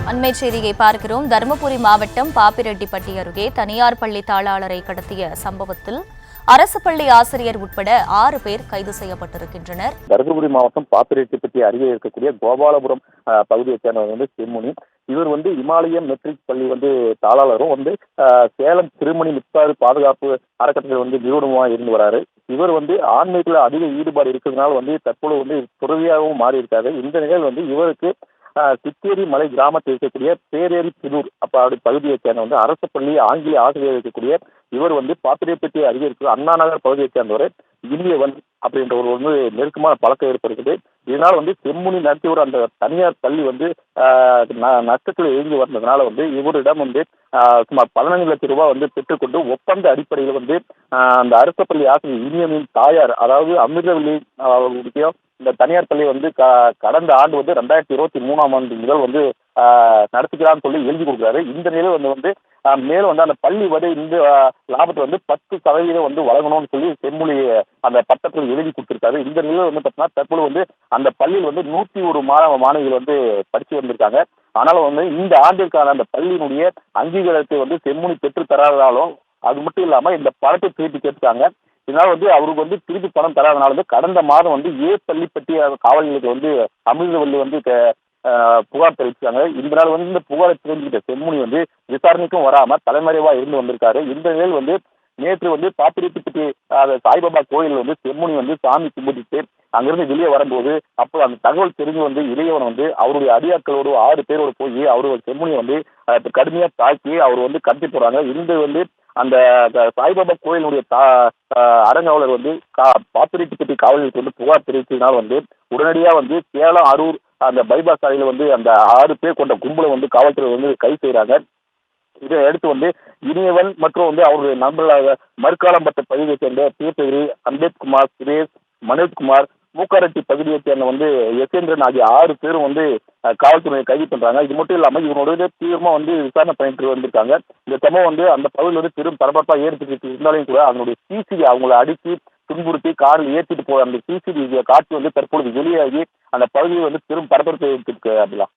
அண்மை செய்தியை பார்க்கிறோம். தருமபுரி மாவட்டம் பாப்பிரெட்டிப்பட்டி அருகே தனியார் பள்ளி தாளாளரை கடத்திய சம்பவத்தில் அரசு பள்ளி ஆசிரியர் உட்பட 6 பேர் கைது செய்யப்பட்டிருக்கின்றனர். தருமபுரி மாவட்டம் பாப்பிரெட்டிப்பட்டி அருகே இருக்கக்கூடிய கோபாலபுரம் பகுதியைச் சேர்ந்தவர் செம்முனி. இவர் இமாலயம் மெட்ரிக் பள்ளி தாளாளரும் சேலம் திருமணி மித்தாறு பாதுகாப்பு அறக்கட்டளை நிறுவனமாக இருந்து வராரு. இவர் ஆன்மீகத்தில் அதிக ஈடுபாடு இருக்கிறதுனால தற்போது துறவியாகவும் மாறி இருக்காரு. இந்த நிலையில் இவருக்கு சித்தேரி மலை கிராமத்தில் இருக்கக்கூடிய பேரேரி புதூர் அப்படி பகுதியைச் சேர்ந்த அரசு பள்ளி ஆங்கில ஆசிரியர் இருக்கக்கூடிய இவர் பாப்பிரெட்டிப்பட்டி அருகே இருக்கிற அண்ணா நகர் பகுதியைச் சேர்ந்தவர் இனியவன் அப்படின்ற ஒரு நெருக்கமான பழக்கம் ஏற்படுகிறது. இதனால் செம்முனி நடத்தி ஒரு அந்த தனியார் பள்ளி நஷ்டத்தில் இயங்கி வந்ததுனால இவரிடம் சுமார் 15 லட்சம் ரூபாய் பெற்றுக்கொண்டு ஒப்பந்த அடிப்படையில் அந்த அரசு பள்ளி ஆசிரியர் இனியவனின் தாயார், அதாவது அமிர்தவல்லி இந்த தனியார் பள்ளி கடந்த ஆண்டு 2023ஆம் ஆண்டு முதல் நடத்துக்கிறான்னு சொல்லி எழுதி கொடுக்குறாரு. இந்த நிலையில் மேலும் அந்த பள்ளி இந்த லாபத்தை 10% வழங்கணும்னு சொல்லி செம்மொழி அந்த பட்டத்தில் எழுதி கொடுத்திருக்காரு. இந்த நிலையில் பார்த்தீங்கன்னா தற்போது அந்த பள்ளியில் 101 மாணவிகள் படிச்சு வந்திருக்காங்க. ஆனாலும் இந்த ஆண்டிற்கான அந்த பள்ளியினுடைய அங்கீகாரத்தை செம்மொழி பெற்று தராததாலும் அது மட்டும் இல்லாம இந்த பணத்தை திருப்பி கேட்டாங்க. இதனால அவருக்கு திருப்பி பணம் தராதனால கடந்த மாதம் பள்ளிப்பட்டி காவல் நிலையத்துக்கு அமிர்தவல்லி புகார் தெரிவிச்சாங்க. இதனால இந்த புகாரை தெரிஞ்சுக்கிட்ட செம்முனி விசாரணைக்கும் வராம தலைமறைவா இருந்து வந்திருக்காரு. இந்த நிலையில் நேற்று பாப்பிரெட்டிப்பட்டி சாய்பாபா கோயில் செம்முனி சாமி கும்பிட்டு அங்கிருந்து வெளியே வரும்போது அப்போ அந்த தகவல் தெரிஞ்சு இளையவன் அவருடைய அடியாட்களோடு 6 பேரோடு போய் அவரு செம்முனி கடுமையா தாக்கி அவர் கடத்தி போறாங்க. இந்த அந்த சாய்பாபா கோயிலுடைய அறங்காவலர் பாப்பிரெட்டிப்பட்டி காவல் நிலையத்துக்கு புகார் தெரிவித்ததுனால உடனடியா சேலம் அரூர் அந்த பைபாஸ் சாலையில அந்த 6 பேர் கொண்ட கும்பலை காவல்துறை கைது செய்யறாங்க. இதை அடுத்து இனியவன் மற்றும் அவருடைய நண்பர்களாக மறுக்காலம்பட்ட பகுதியை சேர்ந்த தீர்த்தகிரி, அம்பேத்குமார், சுரேஷ், மனோஜ்குமார், மூக்காரெட்டி பகுதியை சேர்ந்த யசேந்திரன் ஆகிய 6 பேரும் காவல்துறையை கைது பண்றாங்க. இது மட்டும் இல்லாம இவனோட தீவிரமா விசாரணை பண்ணிட்டு வந்திருக்காங்க. இந்த சம்பவம் அந்த பகுதியில் பெரும் பரபரப்பா ஏற்பட்டு இருந்தாலும் கூட அதனுடைய சிசிடி அவங்களை அடித்து துன்புறுத்தி காரில் ஏற்றிட்டு போற அந்த சிசிடி காட்சி தற்பொழுது வெளியாகி அந்த பகுதியில் பெரும் பரபரப்பை ஏற்பட்டிருக்கு. அப்படிலாம்